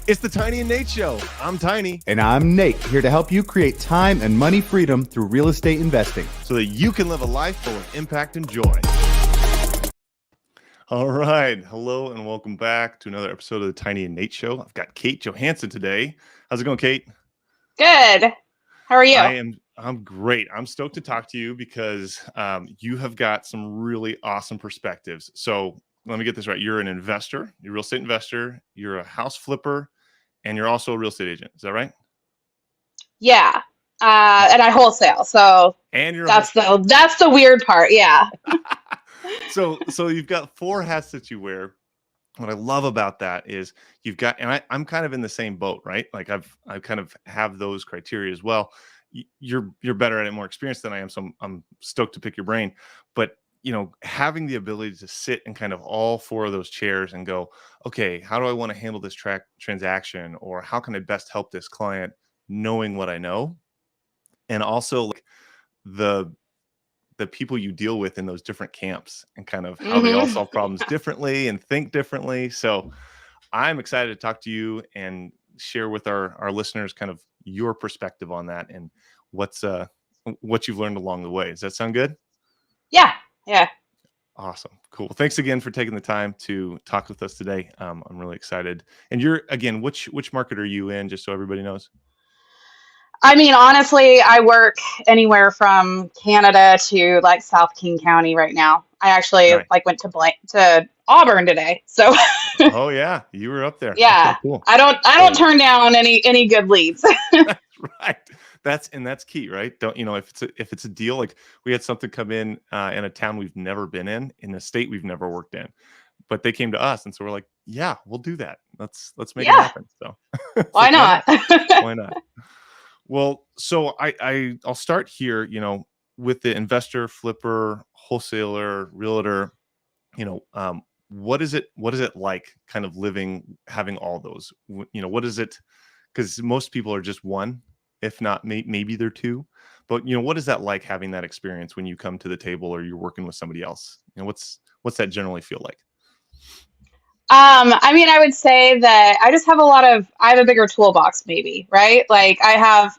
It's the Tiny and Nate Show. I'm Tiny. And I'm Nate, here to help you create time and money freedom through real estate investing, so that you can live a life full of impact and joy. All right. Hello and welcome back to another episode of the Tiny and Nate Show. I've got Kate Johansson today. How's it going, Kate? Good. How are you? I'm great. I'm stoked to talk to you because you have got some really awesome perspectives. So let me get this right. You're an investor, you're a real estate investor, you're a house flipper, and you're also a real estate agent. Is that right? Yeah. And I wholesale. So that's the weird part. Yeah. So you've got four hats that you wear. What I love about that is you've got, and I'm kind of in the same boat, right? Like I kind of have those criteria as well. You're better at it, more experienced than I am. So I'm stoked to pick your brain, but you know, having the ability to sit in kind of all four of those chairs and go, okay, how do I want to handle this transaction? Or how can I best help this client, knowing what I know? And also like the people you deal with in those different camps and kind of how they all solve problems differently and think differently. So I'm excited to talk to you and share with our listeners kind of your perspective on that and what you've learned along the way. Does that sound good? Yeah. Yeah. Awesome. Cool. Thanks again for taking the time to talk with us today. I'm really excited. And you're, again, which market are you in, just so everybody knows? I mean, honestly, I work anywhere from Canada to like South King County right now. I actually went to Auburn today. So oh yeah, you were up there. Yeah. Okay, cool. I don't turn down any good leads. That's right. That's key, right? Don't, you know, if it's a deal, like we had something come in a town we've never been in a state we've never worked in, but they came to us, and so we're like, yeah, we'll do that. Let's make it happen. So why not? Why not? Well, so I'll start here, you know, with the investor, flipper, wholesaler, realtor, you know, what is it like kind of having all those, you know, what is it? Because most people are just one, if not maybe they're two, but you know, what is that like having that experience when you come to the table or you're working with somebody else? You know, what's that generally feel like? I mean, I would say that I have a bigger toolbox maybe, right? Like I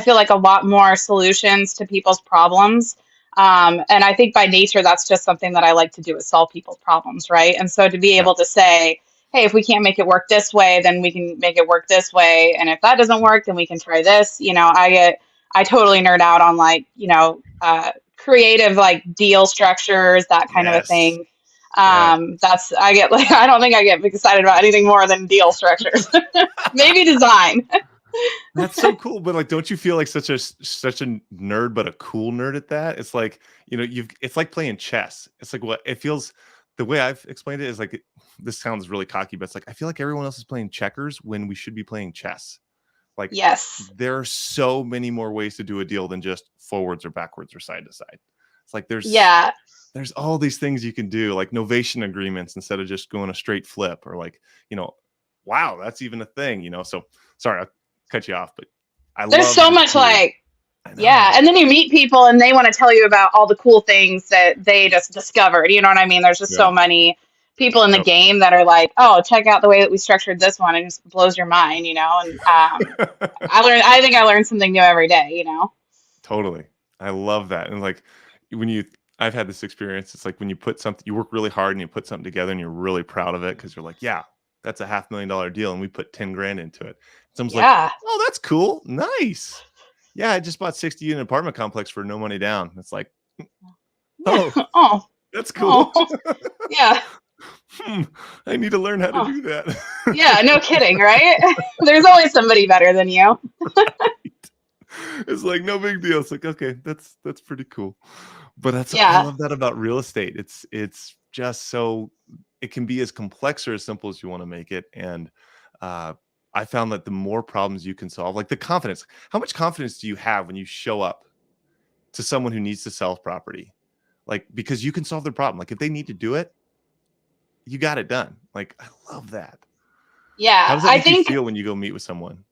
feel like a lot more solutions to people's problems. And I think by nature, that's just something that I like to do, is solve people's problems, right? And so to be able to say, hey, if we can't make it work this way, then we can make it work this way. And if that doesn't work, then we can try this. You know, I totally nerd out on like, you know, creative like deal structures, that kind of a thing. I don't think I get excited about anything more than deal structures. Maybe design. That's so cool. But like, don't you feel like such a nerd, but a cool nerd at that? It's like, you know, it's like playing chess. It's like what it feels. The way I've explained it is like, this sounds really cocky, but it's like, I feel like everyone else is playing checkers when we should be playing chess. Like, yes, there are so many more ways to do a deal than just forwards or backwards or side to side. It's like, there's all these things you can do, like novation agreements instead of just going a straight flip, or like, you know, wow, that's even a thing, you know? So sorry, I'll cut you off, but there's so much like, yeah. And then you meet people and they want to tell you about all the cool things that they just discovered. You know what I mean? There's just so many people in the game that are like, oh, check out the way that we structured this one. It just blows your mind, you know? And I think I learn something new every day, you know? Totally. I love that. And like I've had this experience. It's like when you work really hard and you put something together and you're really proud of it because you're like, yeah, that's a $500,000 deal and we put 10 grand into it. Someone's like, oh, that's cool. Nice. Yeah, I just bought 60 unit apartment complex for no money down. It's like, oh, that's cool. Yeah. I need to learn how to do that. Yeah, no kidding, right? There's always somebody better than you. Right. It's like no big deal. It's like, okay, that's pretty cool. But I love that about real estate. It's just so it can be as complex or as simple as you want to make it. And I found that the more problems you can solve, like the confidence, how much confidence do you have when you show up to someone who needs to sell property? Like, because you can solve their problem. Like if they need to do it, you got it done. Like, I love that. Yeah. How does that make you feel when you go meet with someone?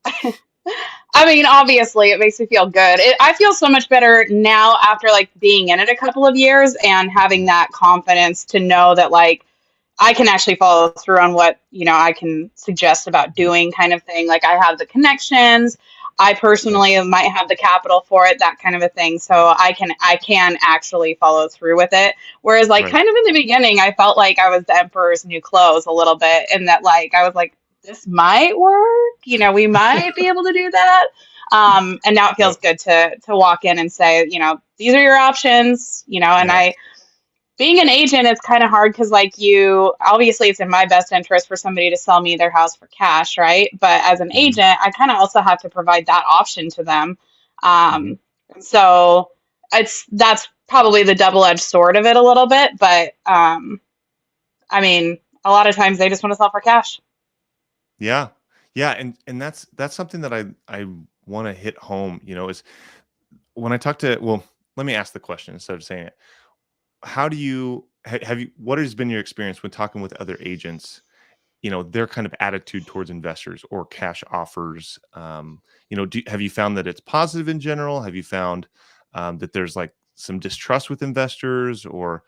I mean, obviously it makes me feel good. I feel so much better now after like being in it a couple of years and having that confidence to know that like, I can actually follow through on what, I can suggest about Mhm. doing kind of thing. Like I have the connections. I Yeah. personally might have the capital for it, that kind of a thing. Right. So I can actually follow through with it. Whereas like Right. kind of in the beginning, I felt like I was the emperor's new clothes a little bit, and that like I was like, this might work. We might be able to do that. And now it feels Yep. good to walk in and say, these are your options, and Yes. being an agent is kind of hard because like you obviously it's in my best interest for somebody to sell me their house for cash, right? But as an Hmm. agent, I kind of also have to provide that option to them. Hmm. um so that's probably the double-edged sword of it a little bit, but I mean, a lot of times they just want to sell for cash. Yeah. Yeah. And that's something that I want to hit home, is when I talk to, well, let me ask the question instead of saying it. How do you have you what has been your experience when talking with other agents, their kind of attitude towards investors or cash offers? Have you found that it's positive in general? Have you found that there's like some distrust with investors, or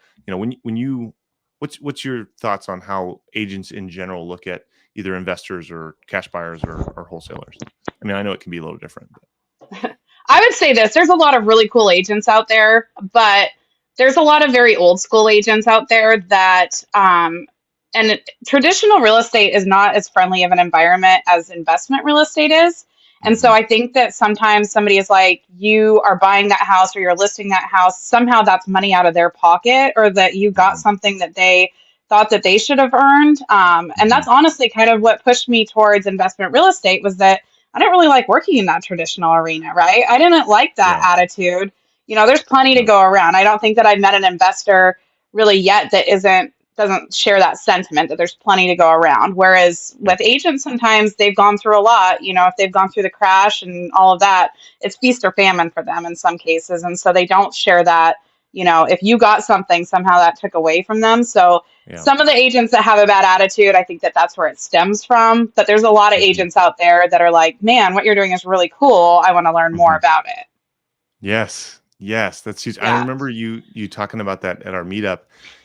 what's your thoughts on how agents in general look at either investors or cash buyers or wholesalers? I mean, I know it can be a little different, but I would say this, there's a lot of really cool agents out there, but there's a lot of very old school agents out there that traditional real estate is not as friendly of an environment as investment real estate is. And so Mhm. I think that sometimes somebody is like, you are buying that house or you're listing that house, somehow that's money out of their pocket, or that you got Mhm. something that they thought that they should have earned. And Mhm. that's honestly kind of what pushed me towards investment real estate, was that I didn't really like working in that traditional arena, right? I didn't like that Yeah. attitude. There's plenty to Yeah. go around. I don't think that I've met an investor really yet that doesn't share that sentiment that there's plenty to go around. Whereas with Yep. agents, sometimes they've gone through a lot. If they've gone through the crash and all of that, it's feast or famine for them in some cases. And so they don't share that. If you got something, somehow that took away from them. So Yeah. some of the agents that have a bad attitude, I think that that's where it stems from. But there's a lot of Mhm. agents out there that are like, man, what you're doing is really cool. I want to learn more Mhm. about it. Yes. Yes, that's huge. I Yeah. remember you talking about that at our meetup.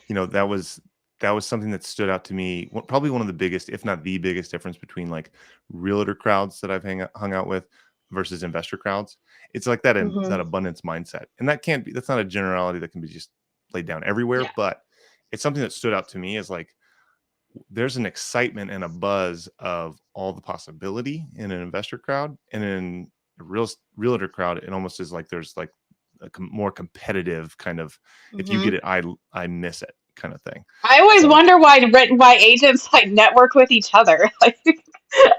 That was something that stood out to me. Probably one of the biggest, if not the biggest difference between like realtor crowds that I've hung out with versus investor crowds. It's like that Hmm. abundance mindset. And that's not a generality that can be just laid down everywhere, Yeah. but it's something that stood out to me as like there's an excitement and a buzz of all the possibility in an investor crowd, and in a realtor crowd it almost is like there's like a more competitive kind of, if you Hmm. get it, I miss it kind of thing. I always So wonder why agents like network with each other. Like,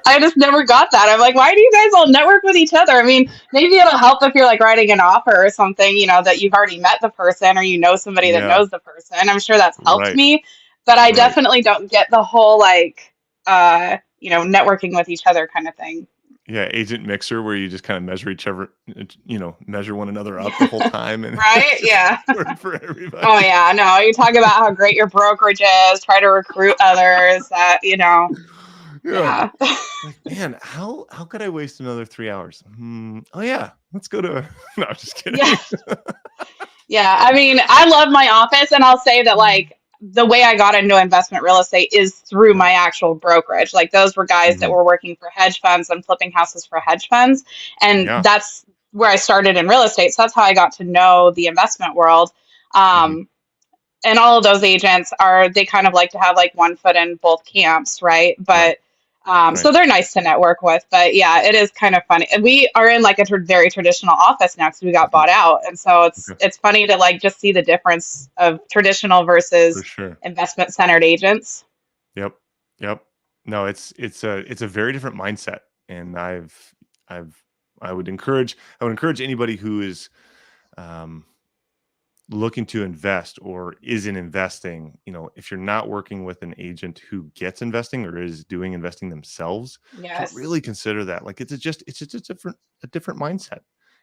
I just never got that. I'm like, why do you guys all network with each other? I mean, maybe it'll help if you're like writing an offer or something, that you've already met the person or somebody that yeah, knows the person. I'm sure that's helped right, me, but I right. definitely don't get the whole like, networking with each other kind of thing. Yeah, agent mixer where you just kind of measure each other, measure one another up the whole time, and Right? it's just Yeah. awkward for Oh everybody. yeah, no, you talk about how great your brokerage is, try to recruit others that, Yeah. yeah. Like, man, how could I waste another 3 hours? Oh yeah, let's go to. No, I'm just Yeah. kidding. Yeah, I mean, I love my office, and I'll say that like the way I got into investment real estate is through Yeah. my actual brokerage. Like those were guys that Hmm. were working for hedge funds and flipping houses for hedge funds, and Yeah. that's where I started in real estate. So that's how I got to know the investment world. Hmm. Um, and all of those agents they kind of like to have like one foot in both camps, right? Right. But Right. so they're nice to network with. But yeah, it is kind of funny. And we are in like a very traditional office now because we got Mhm. bought out, and so it's Okay. it's funny to like just see the difference of traditional For versus sure. investment centered agents. Yep. Yep. No, it's a very different mindset, and I've I would encourage anybody who is um, looking to invest or isn't investing. If you're not working with an agent who gets investing or is doing investing themselves, to Yes. really consider that. Like it's just a different mindset,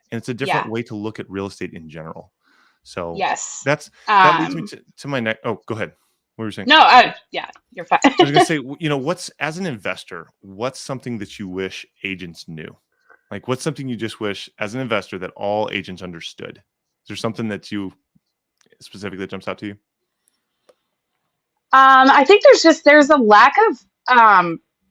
and it's a different Yeah. way to look at real estate in general. So Yes. that's that leads me Um, to my next. Oh, go ahead. What were you saying? no. Yeah. You're fine. I was gonna say, what's, as an investor, what's something that you wish agents knew? Like, what's something you just wish as an investor that all agents understood? Is there something that you specifically that jumps out to you? I think there's a lack of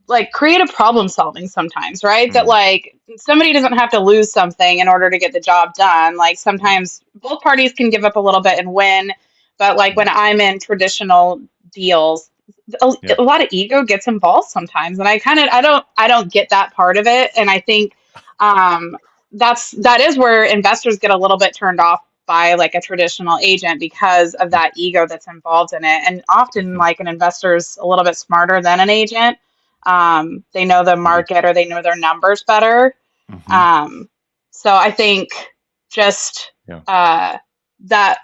like creative problem solving sometimes, right? That Mm, like somebody doesn't have to lose something in order to get the job done. Like sometimes both parties can give up a little bit and win, but like when mm, I'm in traditional deals, yeah. a lot of ego gets involved sometimes, and I don't get that part of it, and I think um, that is where investors get a little bit turned off by like a traditional agent because of Mm, that ego that's involved in it. And often, mhm, like an investor's a little bit smarter than an agent. They know the agreed. market or they know their numbers better. Mhm, Um, so I think just yeah. uh, that,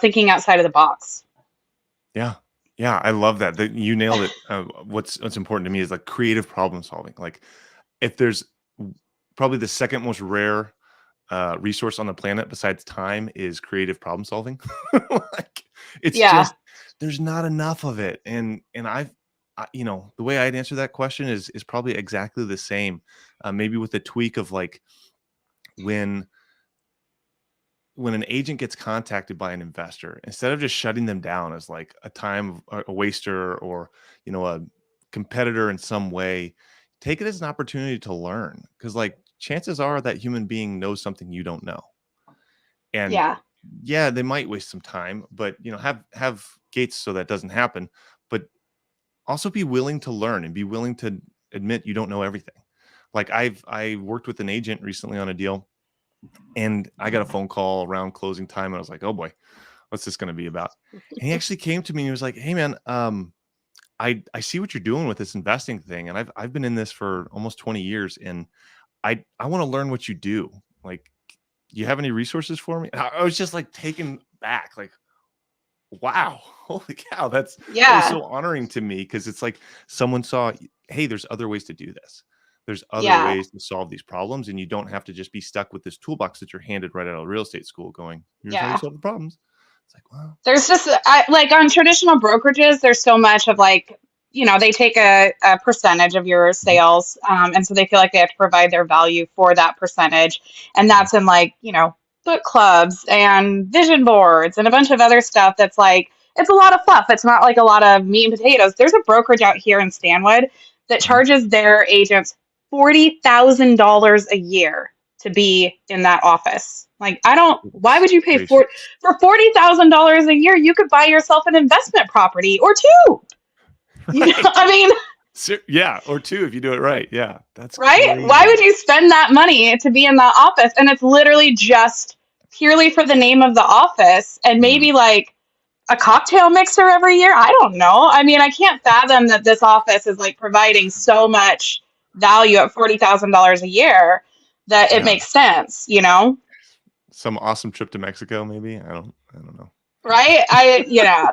thinking outside of the box. Yeah. Yeah, I love that. That you nailed it. What's important to me is like creative problem solving. Like if there's probably the second most rare resource on the planet besides time is creative problem solving. Like it's Yeah, just there's not enough of it. And the way I'd answer that question is probably exactly the same. Maybe with a tweak of like when when an agent gets contacted by an investor, instead of just shutting them down as like a waster or a competitor in some way, take it as an opportunity to learn because like chances are that human being knows something you don't know. And yeah, yeah, they might waste some time, but have gates so that doesn't happen. But also be willing to learn and be willing to admit you don't know everything. Like I worked with an agent recently on a deal and I got a phone call around closing time and I was like, oh boy, what's this going to be about? And he actually came to me and he was like, hey man, I see what you're doing with this investing thing. And I've been in this for almost 20 years and I want to learn what you do. Like, do you have any resources for me? And I was just like taken back, like, wow, holy cow, that was yeah, so honoring to me because it's like someone saw, hey, there's other ways to do this. There's other yeah. ways to solve these problems, and you don't have to just be stuck with this toolbox that you're handed right out of real estate school. Going, here's how you Yeah. solve the problems. It's like, wow, There's just like on traditional brokerages, there's so much of like, they take a percentage of your mhm, sales, and so they feel like they have to provide their value for that percentage, and mhm, that's in like, book clubs and vision boards and a bunch of other stuff that's like it's a lot of fluff. It's not like a lot of meat and potatoes. There's a brokerage out here in Stanwood that mhm. charges their agents $40,000 a year to be in that office. Like, I don't. Why Goodness would you pay gracious. for $40,000 a year? You could buy yourself an investment property or two. Right. I mean, Yeah, or two if you do it right. Yeah, that's right? Why crazy. would you spend that money to be in that office? And it's literally just purely for the name of the office and Mm, maybe like a cocktail mixer every year. I don't know. I mean, I can't fathom that this office is like providing so much value at $40,000 a year that it yeah, makes sense. some awesome trip to Mexico, maybe. I don't know. Right?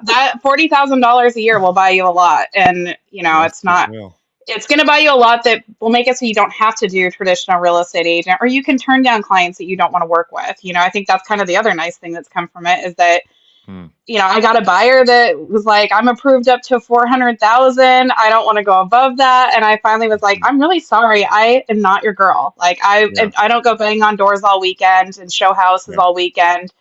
That $40,000 a year will buy you a lot. And, Yes, it's it not, will. it's going to buy you a lot that will make it so you don't have to do traditional real estate agent, or you can turn down clients that you don't want to work with. I think that's kind of the other nice thing that's come from it is that, Mm, I got a buyer that was like, I'm approved up to 400,000. I don't want to go above that. And I finally was like, mhm. I'm really sorry. I am not your girl. Like Yeah, I don't go bang on doors all weekend and show houses yeah, all weekend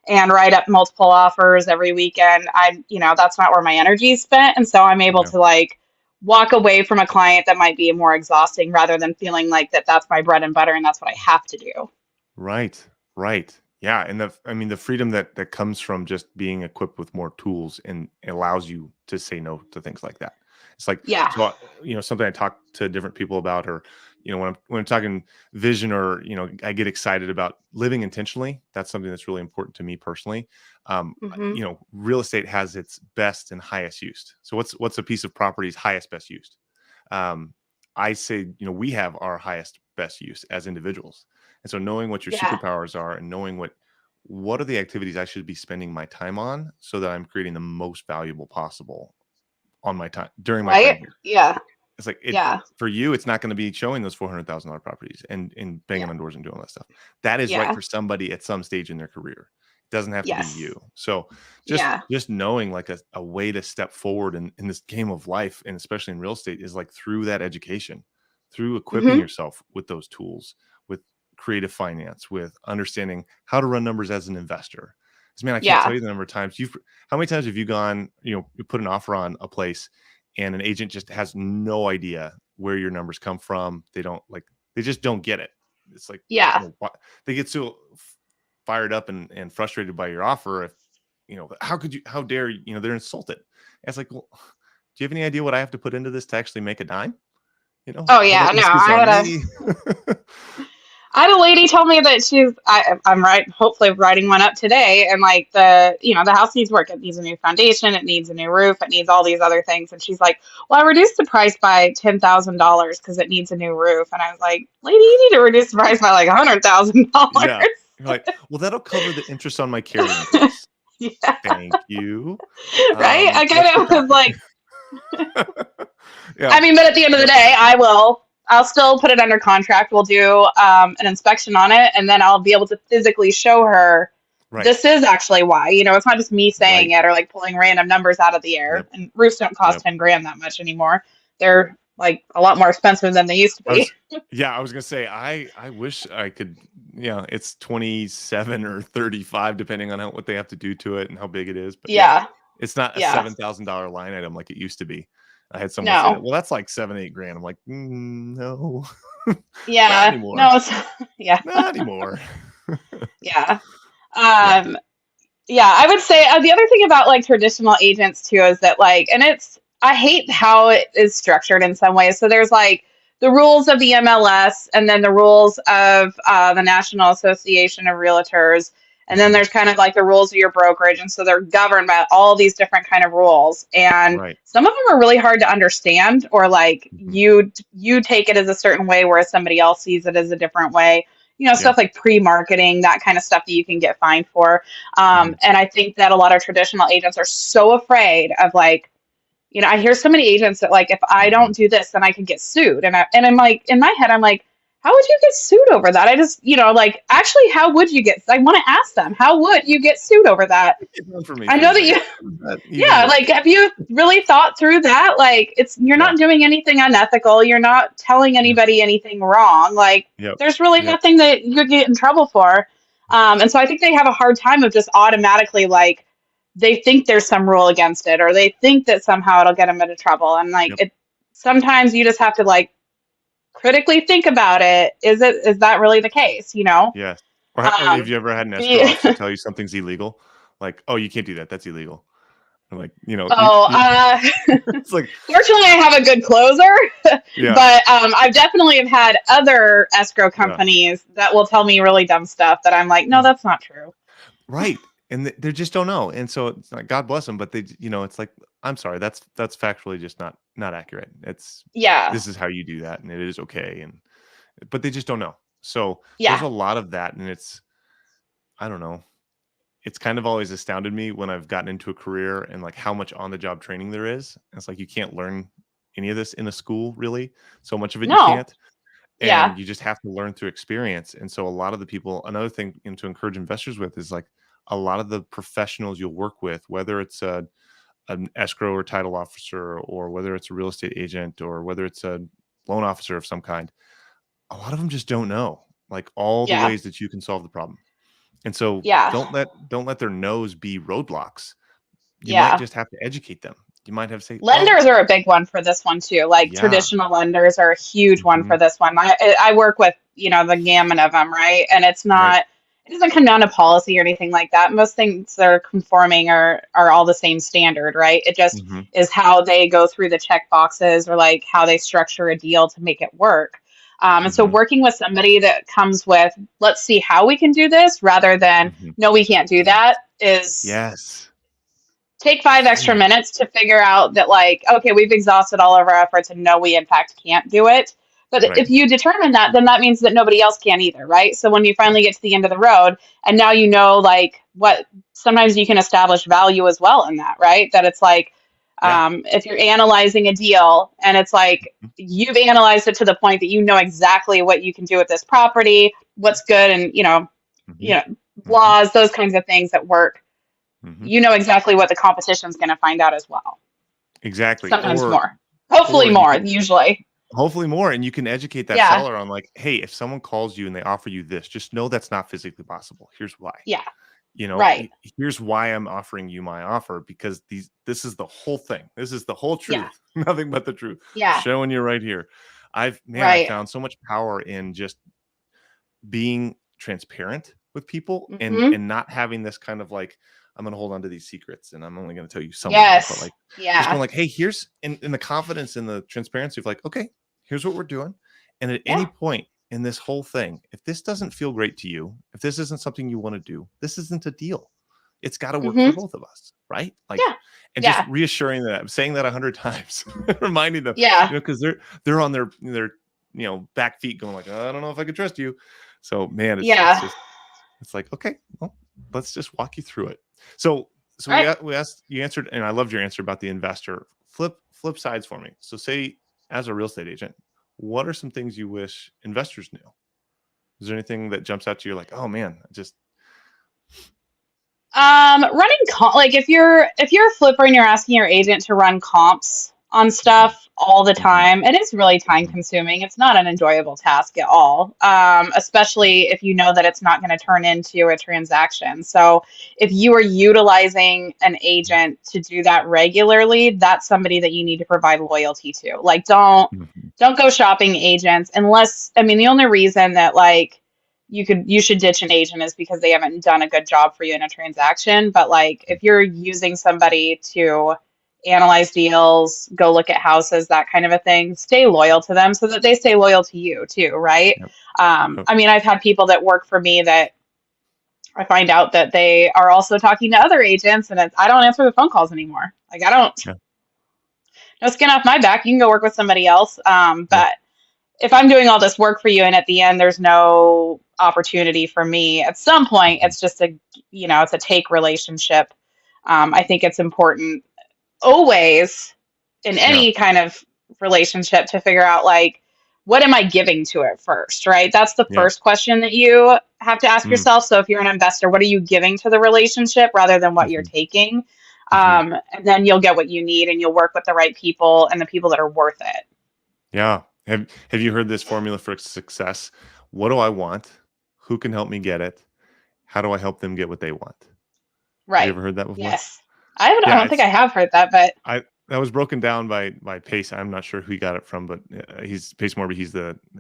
and write up multiple offers every weekend. That's not where my energy is spent. And so I'm able yeah. to like walk away from a client that might be more exhausting rather than feeling like that's my bread and butter and that's what I have to do. Right, right. Yeah, and I mean, the freedom that comes from just being equipped with more tools and it allows you to say no to things like that. It's like Yeah. so, something I talk to different people about, or when I'm talking vision, or I get excited about living intentionally. That's something that's really important to me personally. Hmm. Real estate has its best and highest use. So what's a piece of property's highest best use? Um, I say, we have our highest best use as individuals. And so knowing what your Yeah. superpowers are and knowing what are the activities I should be spending my time on so that I'm creating the most valuable possible on my time during my time Right. here. Yeah. It's like Yeah. for you, it's not going to be showing those $400,000 properties and banging Yeah. on doors and doing all that stuff. That is right Yeah. for somebody at some stage in their career. It doesn't have to be Yes. you. So just Yeah. just knowing like a way to step forward in this game of life, and especially in real estate, is like through that education, through equipping Hmm. yourself with those tools, with creative finance, with understanding how to run numbers as an investor. Because man, I can't tell Yeah. you the number of times how many times have you gone, you put an offer on a place and an agent just has no idea where your numbers come from. They just don't get it. It's like, Yeah. they get so fired up and frustrated by your offer. If, how dare you, they're insulted. And it's like, well, do you have any idea what I have to put into this to actually make a dime? Oh All yeah, that no, risk is on me. I had a lady tell me that I'm hopefully writing one up today. And like the house needs work. It needs a new foundation. It needs a new roof. It needs all these other things. And she's like, well, I reduced the price by $10,000 because it needs a new roof. And I was like, lady, you need to reduce the price by like $100,000. Yeah. You're like, well, that'll cover the interest on my carrying costs. Yeah. Thank you. Right. I kind of was like, yeah. I mean, but at the end of the day, I'll still put it under contract. We'll do an inspection on it, and then I'll be able to physically show her Right. this is actually why. It's not just me saying Right. it or like pulling random numbers out of the air. Yep. And roofs don't cost Yep. 10 grand that much anymore. They're like a lot more expensive than they used to be. I was gonna say I wish I could. It's 27 or 35 depending on what they have to do to it and how big it is. But Yeah. it's not a Yeah. $7,000 line item like it used to be. I had someone say, No. well, that's like 7-8 grand. I'm like, no. Yeah. Not anymore. No, it's yeah. Not anymore. Yeah. Yeah, I would say the other thing about like traditional agents too is that I hate how it is structured in some ways. So there's like the rules of the MLS and then the rules of the National Association of Realtors. And then there's kind of like the rules of your brokerage. And so they're governed by all these different kind of rules. And Right. some of them are really hard to understand, or like Mhm. you take it as a certain way, whereas somebody else sees it as a different way. Yeah. Stuff like pre-marketing, that kind of stuff that you can get fined for. Mhm. And I think that a lot of traditional agents are so afraid of like, I hear so many agents that like, if I don't do this, then I could get sued. And I'm like, in my head, I'm like, how would you get sued over that? I just, like, actually, how would you I want to ask them, how would you get sued over that? I know that yeah, like, have you really thought through that? Like, you're not doing anything unethical. You're not telling anybody anything wrong. Like, there's really nothing that you could get in trouble for. And so I think they have a hard time of just automatically, like, they think there's some rule against it, or they think that somehow it'll get them into trouble. And like, sometimes you just have to like critically think about it. Is that really the case? Yes. Or have you ever had an escrow officer tell you something's illegal? Like, oh, you can't do that. That's illegal. I'm like, it's like, fortunately I have a good closer, but I've definitely have had other escrow companies that will tell me really dumb stuff that I'm like, no, that's not true. Right. And they just don't know. And so it's like, God bless them, but they, it's like, I'm sorry, that's factually just not accurate. This is how you do that, and it is okay. But they just don't know. So there's a lot of that, and I don't know. It's kind of always astounded me when I've gotten into a career and like how much on the job training there is. It's like you can't learn any of this in a school, really. So much of it you can't. And you just have to learn through experience. And so a lot of the people, another thing to encourage investors with is like a lot of the professionals you'll work with, whether it's an escrow or title officer, or whether it's a real estate agent, or whether it's a loan officer of some kind, a lot of them just don't know like all the ways that you can solve the problem. And so don't let their no's be roadblocks. You might just have to educate them. You might have to say lenders are a big one for this one too. Like traditional lenders are a huge one for this one. I work with, the gamut of them, right? And it's not, it doesn't come down to policy or anything like that. Most things that are conforming are all the same standard, right? It just is how they go through the check boxes, or like how they structure a deal to make it work. And so working with somebody that comes with, let's see how we can do this, rather than, no, we can't do that, is take 5 extra minutes to figure out that like, okay, we've exhausted all of our efforts and no, we in fact can't do it. But if you determine that, then that means that nobody else can either, right? So when you finally get to the end of the road, and now like what, sometimes you can establish value as well in that, right? That it's like, if you're analyzing a deal and it's like you've analyzed it to the point that you know exactly what you can do with this property, what's good, and laws, those kinds of things that work. You know exactly what the competition is going to find out as well. Exactly. Sometimes more. Hopefully more, usually. Hopefully more. And you can educate that seller on like, hey, if someone calls you and they offer you this, just know that's not physically possible. Here's why. Right. Here's why I'm offering you my offer, because this is the whole thing. This is the whole Yeah. truth, nothing but the truth. Yeah. Showing you right here. I Right. found so much power in just being transparent with people, and Hmm. not having this kind of like, I'm going to hold on to these secrets and I'm only going to tell you some of them, but Yes. like just going Yeah. like, hey, here's in the confidence and the transparency of like, okay, here's what we're doing. And at any Yeah. point in this whole thing, if this doesn't feel great to you, if this isn't something you want to do, this isn't a deal. It's got to work for Hmm. both of us, right? Like, Yeah. and just Yeah. reassuring that, saying that 100 times, reminding them, Yeah. because they're on their back feet going like, I don't know if I can trust you. So man, it's Yeah. just, it's like, okay, well, let's just walk you through it. So Right. we asked, you answered, and I loved your answer about the investor. Flip sides for me. So say, as a real estate agent, what are some things you wish investors knew? Is there anything that jumps out to you like, oh man, just Running like if you're a flipper and you're asking your agent to run comps on mhm, stuff all the mhm, time, it is really time mhm, consuming. It's not an enjoyable task at all. Especially if you know that it's not going to turn into a transaction. So if you are utilizing an agent to do that regularly, that's somebody that you need to provide loyalty to. Like mhm, don't go shopping agents unless, I mean, the only reason that like you should ditch an agent is because they haven't done a good job for you in a transaction. But like if you're using somebody to analyze deals, go look at houses, that kind of a thing, stay loyal to them so that they stay loyal to you too, right? yep, yep, I mean, I've had people that work for me that I find out that they are also talking to other agents, and I don't answer the phone calls anymore. Like I don't, yeah, no skin off my back. You can go work with somebody else. yeah, But if I'm doing all this work for you and at the end there's no opportunity for me, at some point mhm, it's just it's a take relationship. I think it's important always in yeah, any kind of relationship to figure out like what am I giving to it first, right? That's the yep, first question that you have to ask mm, yourself. So if you're an investor, what are you giving to the relationship rather than what you're mhm, taking? mhm. And then you'll get what you need and you'll work with the right people and the people that are worth it. Yeah. Have you heard this formula for success? What do I want? Who can help me get it? How do I help them get what they want? Have you Right. ever heard that before? Yes. I Yeah, don't think it's I have heard that, but I that was broken down by Pace. I'm not sure who he got it from, but he's Pace Morby.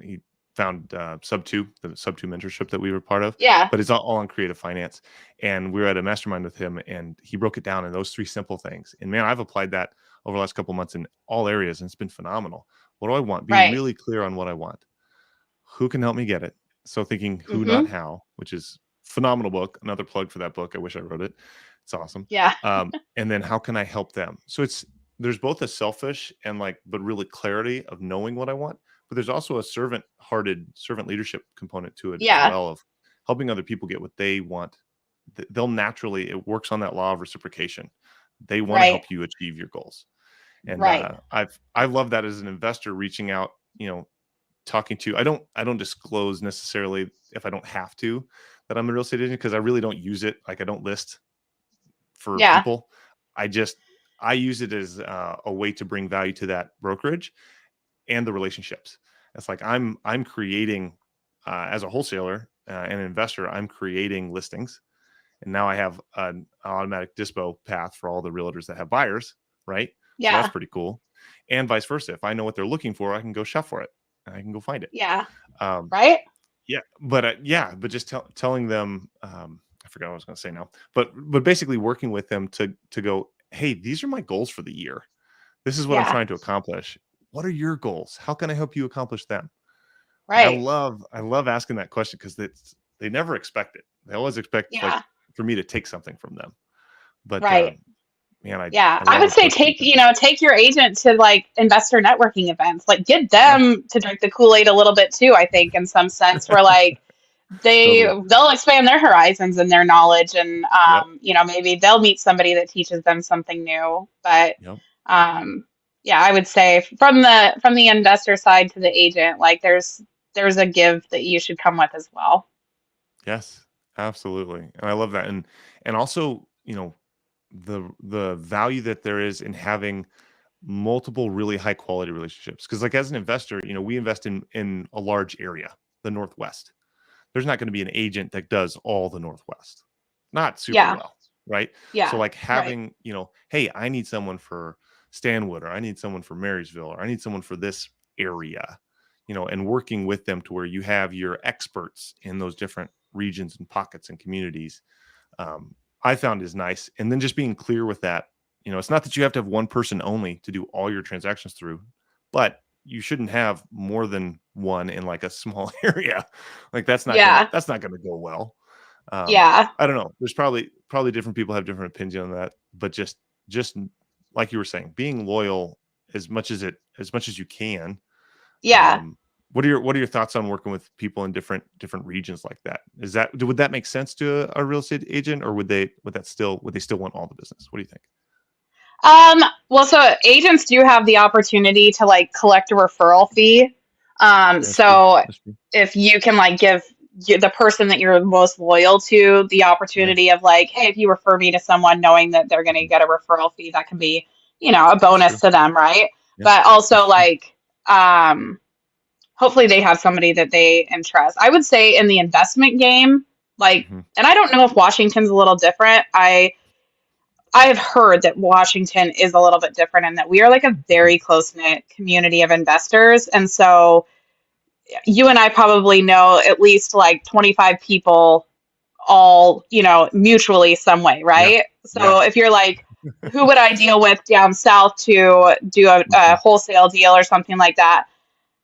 He found the Sub Two mentorship that we were part of, yeah. but it's all on creative finance. And we were at a mastermind with him, and he broke it down in those three simple things. And man, I've applied that over the last couple of months in all areas, and it's been phenomenal. What do I want? Be Right. really clear on what I want. Who can help me get it? So thinking who, not Mhm. how, which is phenomenal book. Another plug for that book. I wish I wrote it. It's awesome. Yeah. And then how can I help them? So there's both a selfish and like, but really clarity of knowing what I want, but there's also a servant leadership component to it as Yeah. well, of helping other people get what they want. They'll naturally, it works on that law of reciprocation. They want to Right. help you achieve your goals. And Right. I love that as an investor reaching out, talking to, I don't disclose necessarily if I don't have to, that I'm a real estate agent, because I really don't use it. Like I don't list for Yeah. people. I just I use it as a way to bring value to that brokerage and the relationships. It's like I'm creating as a wholesaler and an investor, I'm creating listings, and now I have an automatic dispo path for all the realtors that have buyers, right? So that's Yeah. pretty cool. And vice versa. If I know what they're looking for, I can go shop for it. I can go find it. Yeah. Um, Right? but just telling them, I forgot what I was going to say now, but basically working with them to go, hey, these are my goals for the year. This is what I'm Yeah. trying to accomplish. What are your goals? How can I help you accomplish them? And Right. I love asking that question, because they never expect it. They always expect like Yeah. for me to take something from them. But Right. man, Yeah. I I love would say approaching take, it that take your agent to like investor networking events. Like get way. them to drink the Kool-Aid a little bit too, I think, in some sense, Yeah, where like totally. they'll expand their horizons and their knowledge and Yep. maybe they'll meet somebody that teaches them something new. But Yep. um yeah, I would say from the investor side to the agent, like there's a give that you should come with as well. Yes, absolutely. And I love that. And also, the value that there is in having multiple really high quality relationships. Because like as an investor, we invest in a large area, the Northwest. There's not going to be an agent that does all the Northwest. not super Yeah. well, right? So Yeah. like Right. having, hey, I need someone for Stanwood, or I need someone for Marysville, or I need someone for this area, and working with them to where you have your experts in those different regions and pockets and communities, I found is nice. And then just being clear with that, it's not that you have to have one person only to do all your transactions through, but you shouldn't have more than one in like a small area. Like Yeah. that's not gonna go well. Yeah. I don't know. There's probably different people have different opinions on that, but just like you were saying, being loyal as much as you can. Yeah. What are your thoughts on working with people in different regions like that? Would that make sense to a real estate agent, or would they still want all the business? What do you think? Well, so agents do have the opportunity to like collect a referral fee. That's true. So That's true. if you can like give the person that you're most loyal to the Yeah, opportunity of like, hey, if you refer me to someone knowing that they're going to get a referral fee, that can be, a that's bonus true. to them, right? Yeah, But that's also true. like, hopefully they have somebody that they entrust. I would say in the investment game, like, Mhm. and I don't know if Washington's a little different. I have heard that Washington is a little bit different and that we are like a Mhm. very close knit community of investors. And so you and I probably know at least like 25 people all, mutually some way, Yeah, right? yeah. So if you're like, who would I deal with down south to do a Mhm. wholesale deal or something like that?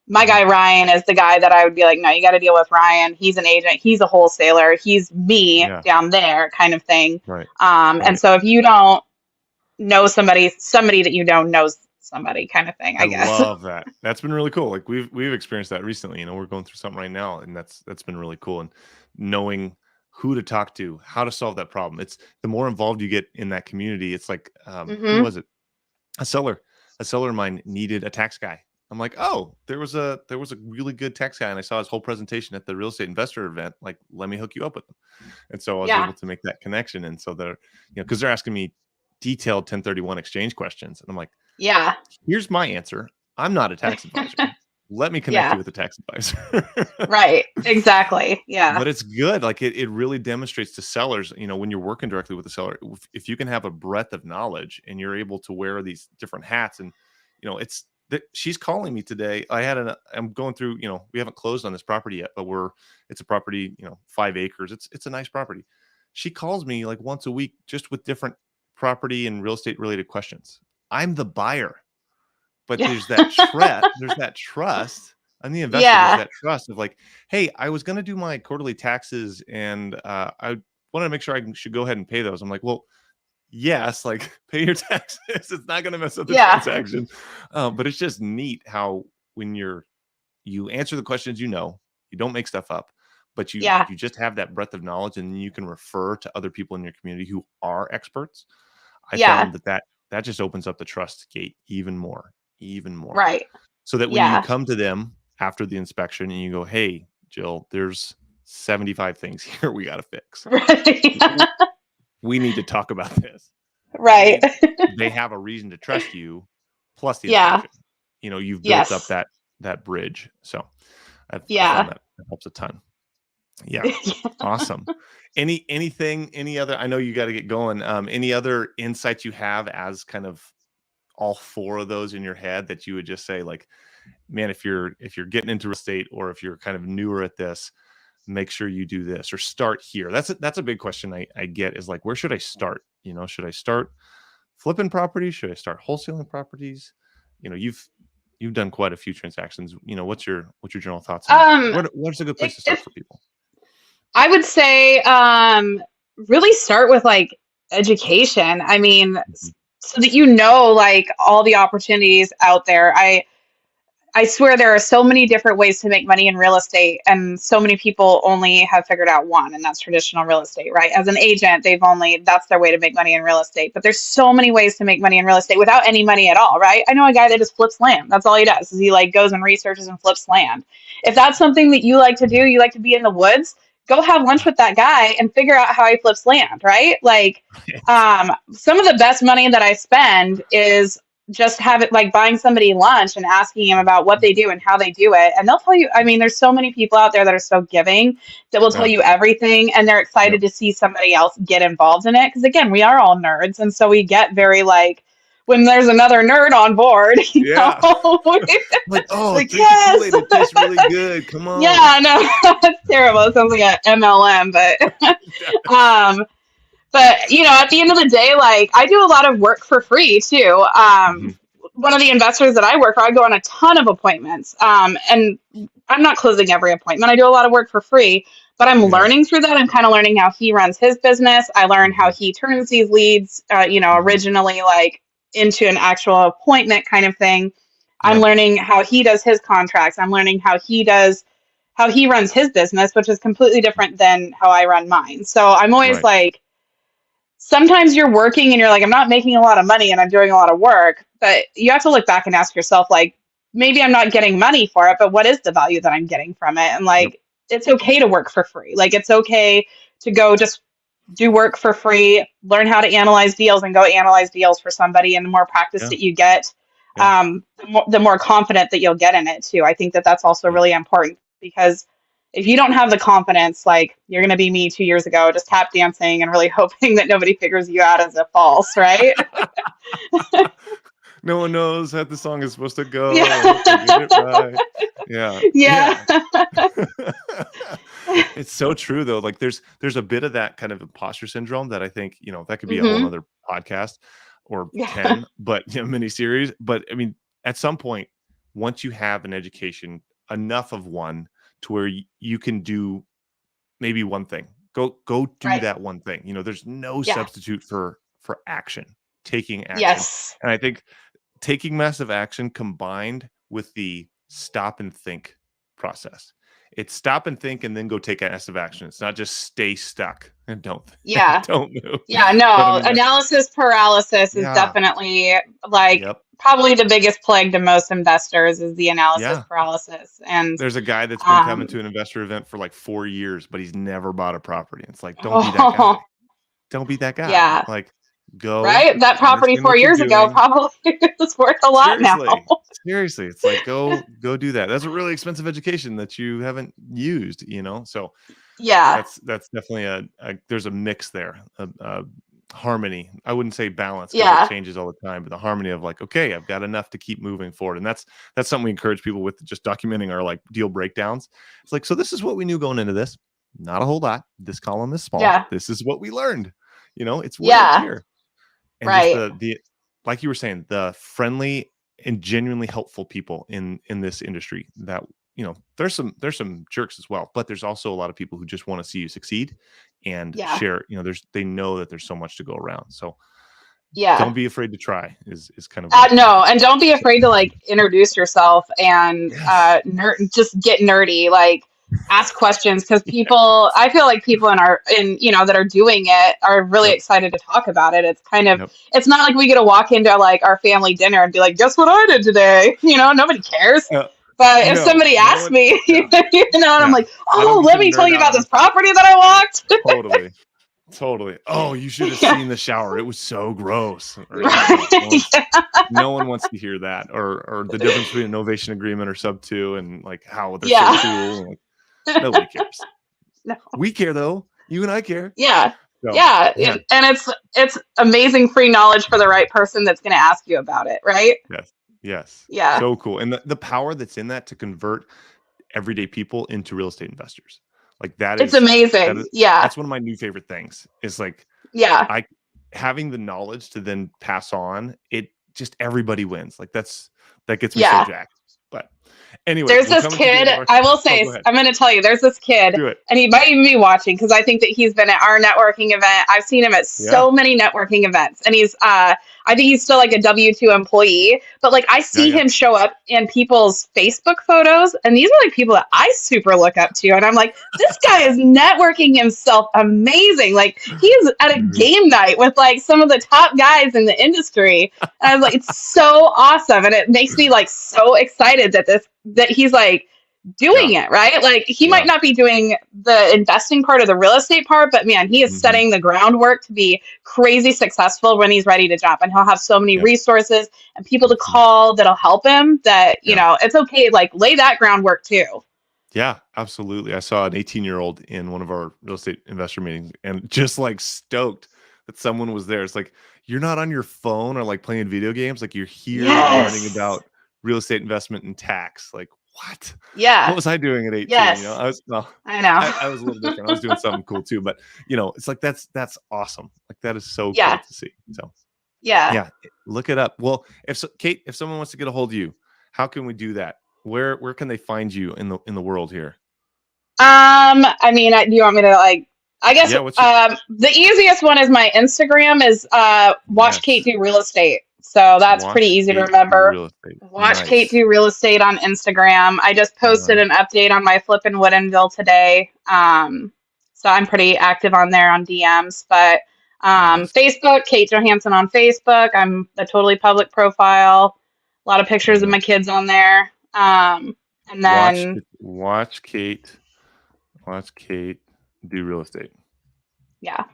My Mhm. guy Ryan is the guy that I would be like, no, you got to deal with Ryan. He's an agent. He's a wholesaler. He's me Yeah, down there, kind of thing. right, And right. so if you don't know somebody that you know knows somebody, kind of thing, I I guess. love that. That's been really cool. Like we've experienced that recently. We're going through something right now, and that's been really cool. And knowing who to talk to, how to solve that problem. It's the more involved you get in that community. It's like who Hmm. was it? A seller, a seller of mine needed a tax guy. I'm like, oh, there was a really good tax guy, and I saw his whole presentation at the real estate investor event. Like, let me hook you up with them. And so I was Yeah. able to make that connection. And so they're, because they're asking me detailed 1031 exchange questions, and I'm like, Yeah. here's my answer. I'm not a tax advisor. Let me connect you Yeah. with a tax advisor. Right. Exactly. Yeah. But it's good. Like it really demonstrates to sellers, when you're working directly with the seller, if you can have a breadth of knowledge and you're able to wear these different hats, and it's that she's calling me today. I'm going through, we haven't closed on this property yet, but it's a property, 5 acres. It's a nice property. She calls me like once a week just with different property and real estate related questions. I'm the buyer, but Yeah. there's that trust. I'm the investor. There's Yeah. that trust of like, hey, I was going to do my quarterly taxes, and I wanted to make sure I should go ahead and pay those. I'm like, well, yes, like pay your taxes. It's not going to mess up the Yeah. transaction. But it's just neat how when you answer the questions, you don't make stuff up, but you Yeah. you just have that breadth of knowledge, and you can refer to other people in your community who are experts. I Yeah. found that just opens up the trust gate even more. Right. So that when you Yeah. come to them after the inspection and you go, "Hey, Jill, there's 75 things here we got to fix. Right. We need to talk about this." Right. They have a reason to trust you, plus the Yeah. inspection. You've built up Yes. that bridge. So I found Yeah. that helps a ton. Yeah. Awesome. Any other, I know you got to get going. Any other insights you have as kind of all four of those in your head that you would just say like, man, if you're getting into real estate, or if you're kind of newer at this, make sure you do this or start here. That's a big question I get, is like, where should I start? Should I start flipping properties? Should I start wholesaling properties? You've done quite a few transactions. What's your general thoughts on Um, what's a good place to start if for people? I would say, really start with like education. I mean, Mhm. so that you know like all the opportunities out there. I swear there are so many different ways to make money in real estate, and so many people only have figured out one, and that's traditional real estate, right? As an agent, that's their way to make money in real estate. But there's so many ways to make money in real estate without any money at all, right? I know a guy that just flips land. That's all he does, is he like goes and researches and flips land. If that's something that you like to do, you like to be in the woods, go have lunch with that guy and figure out how he flips land, right? Like, some of the best money that I spend is just have it like buying somebody lunch and asking them about what they do and how they do it. And they'll tell you, I mean, there's so many people out there that are so giving that will tell Yeah. you everything, and they're excited Yep. to see somebody else get involved in it. Because again, we are all nerds. And so we get very like, when there's another nerd on board, Yeah. Like, oh, like, drink the yes. Kool-Aid. It tastes really good. Come on. Yeah, no, that's terrible. It sounds like a MLM, but you know, at the end of the day, like I do a lot of work for free too. Mhm. One of the investors that I work for, I go on a ton of appointments. And I'm not closing every appointment. I do a lot of work for free, but I'm Yeah. learning through that. I'm kind of learning how he runs his business. I learn how Mhm. he turns these leads, Mhm. originally like into an actual appointment kind of thing. I'm Yeah. learning how he does his contracts. I'm learning how he runs his business, which is completely different than how I run mine. So I'm always Right. like, sometimes you're working and you're like, I'm not making a lot of money and I'm doing a lot of work, but you have to look back and ask yourself, like, maybe I'm not getting money for it, but what is the value that I'm getting from it? And Yep. like, it's okay to work for free. Like, it's okay to go just do work for free, learn how to analyze deals and go analyze deals for somebody. And the more practice Yeah. that you get, Yeah. the more confident that you'll get in it too. I think that that's also Yeah. really important, because if you don't have the confidence, like you're going to be me 2 years ago, just tap dancing and really hoping that nobody figures you out as a false, right? No one knows how the song is supposed to go. Yeah. I hope I get it right. Yeah. Yeah. It's so true though. Like there's a bit of that kind of imposter syndrome that I think, that could be a whole Hmm. nother podcast or Yeah. 10, but mini series. But I mean, at some point, once you have an education, enough of one to where you can do maybe one thing. Go do Right. that one thing. There's no Yeah. substitute for action, taking action. Yes. And I think taking massive action combined with the stop and think process. It's stop and think and then go take massive action. It's not just stay stuck and Yeah. don't move. Yeah. But I No, mean, analysis paralysis is yeah, definitely like yep, probably the biggest plague to most investors is the analysis yeah. paralysis. And, There's a guy that's been coming um, to an investor event for like 4 years, but he's never bought a property. It's like, don't be that guy. Don't be that guy. yeah. Like, go Right? That property understand 4 what you're years ago doing. probably is worth a lot now. Seriously, it's like go do that. That's a really expensive education that you haven't used, So Yeah. that's definitely a there's a mix there, a harmony. I wouldn't say balance because Yeah. it changes all the time, but the harmony of like, okay, I've got enough to keep moving forward, and that's something we encourage people with, just documenting our like deal breakdowns. It's like, so this is what we knew going into this. Not a whole lot. This column is small. Yeah. This is what we learned. It's way up Yeah. here. And Right. just the like you were saying, the friendly and genuinely helpful people in this industry that there's some jerks as well, but there's also a lot of people who just want to see you succeed and Yeah. share. They know that there's so much to go around. So Yeah. don't be afraid to try is kind of No, and don't be afraid to like introduce yourself and Yes. just get nerdy. Like ask questions, because I feel like people that are doing it are really Yep. excited to talk about it. It's kind of Yep. it's not like we get to walk into like our family dinner and be like, guess what I did today? Nobody cares. But if No, somebody no asks one- me, yeah. and I'm Yeah. like, I don't oh, get let to me tell nerd you out about on this property that I walked. Totally. Oh, you should have Yeah. seen the shower. It was so gross. Or, Right. no one wants to hear that, or the difference between a novation agreement or sub 2 and like how they're Yeah. so cool. Like, nobody cares. No. We care though. You and I care. Yeah. So, Yeah. yeah. And it's amazing free knowledge for the right person that's going to ask you about it, right? Yes. Yeah. So cool. And the power that's in that to convert everyday people into real estate investors. Like It's amazing. Yeah. That's one of my new favorite things. Is like Yeah. having the knowledge to then pass on. It just everybody wins. Like that gets me Yeah. so jacked. But anyway, There's we're this coming to the kid, end of our- I will say, go ahead. I'm going to tell you, there's this kid, Do it. and he might even be watching because I think that he's been at our networking event. I've seen him at so many networking events, and I think he's still like a W-2 employee, but like I see him show up in people's Facebook photos, and these are like people that I super look up to, and I'm like, this guy is networking himself amazing. Like he's at a game night with like some of the top guys in the industry, and I was like, it's so awesome, and it makes me like so excited that he's like doing Yeah. it, right? Like he Yeah. might not be doing the investing part or the real estate part, but man, he is Hmm. setting the groundwork to be crazy successful when he's ready to jump. And he'll have so many Yep. resources and people to Mhm. call that'll help him that, Yeah. it's okay. Like lay that groundwork too. Yeah, absolutely. I saw an 18-year-old in one of our real estate investor meetings and just like stoked that someone was there. It's like, you're not on your phone or like playing video games. Like you're here learning Yes. about real estate investment and tax. Like, what? What Yeah. was I doing at 18? Yes. Well, I know. I was a little different. I was doing something cool too, but it's like, that's awesome. Like that is so cool Yeah. to see. So Yeah. yeah, look it up. Well, Kate, if someone wants to get a hold of you, how can we do that? Where can they find you in the world here? I mean, do you want me to like? I guess Yeah, what's your the easiest one is my Instagram is Watch Kate yes. Do Real Estate. So that's pretty Watch easy to Kate do remember. real estate. Watch Kate Nice. Do Real Estate on Instagram. I just All posted right. an update on my flip in Woodinville today. So I'm pretty active on there on DMs. But Nice. Facebook, Kate Johansson on Facebook. I'm a totally public profile. A lot of All pictures of right. my kids on there. And Watch then watch Kate. Watch Kate do real estate. yeah. All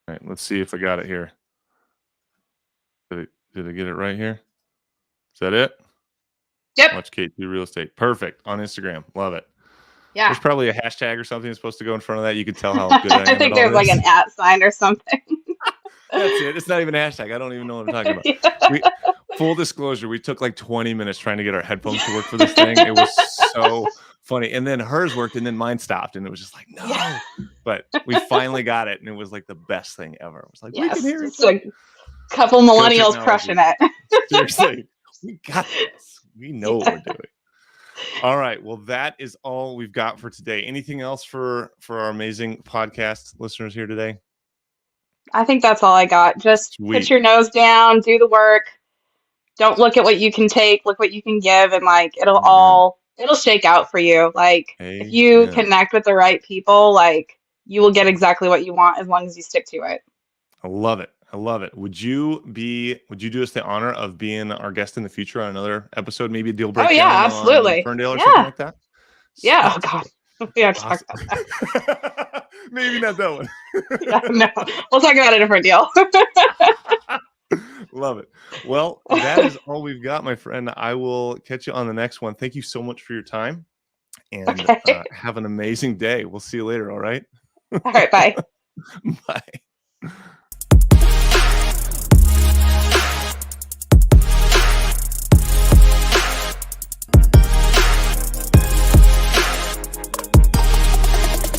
right. Let's see if I got it here. Did I get it right here? Is that it? Yep. Watch Kate do real estate. Perfect. On Instagram. Love it. Yeah. There's probably a hashtag or something that's supposed to go in front of that. You can tell how good I I am at think all there's like this. an @ sign or something. That's it. It's not even a hashtag. I don't even know what I'm talking about. We Full disclosure, we took like 20 minutes trying to get our headphones to work for this thing. It was so funny. And then hers worked and then mine stopped. And it was just like, no. Yeah. But we finally got it. And it was like the best thing ever. It was like, we can Yes. hear each Just other. a couple Go millennials technology. crushing it. Seriously. We got this. We know what we're doing. All right. Well, that is all we've got for today. Anything else for our amazing podcast listeners here today? I think that's all I got. Just put Sweet. your nose down, do the work. Don't look at what you can take, look what you can give, and like Amen. it'll shake out for you. Like if you Amen. connect with the right people, like you will get exactly what you want as long as you stick to it. I love it. I love it. Would you do us the honor of being our guest in the future on another episode, maybe a deal Oh yeah, breakdown on absolutely. Ferndale or something Yeah. like that? Yeah. Oh Sweet. God. We have to talk Awesome. about that. Maybe not that one. Yeah, no. We'll talk about a different deal. Love it. Well, that is all we've got, my friend. I will catch you on the next one. Thank you so much for your time and Okay. have an amazing day. We'll see you later. All right. All right, bye. Bye.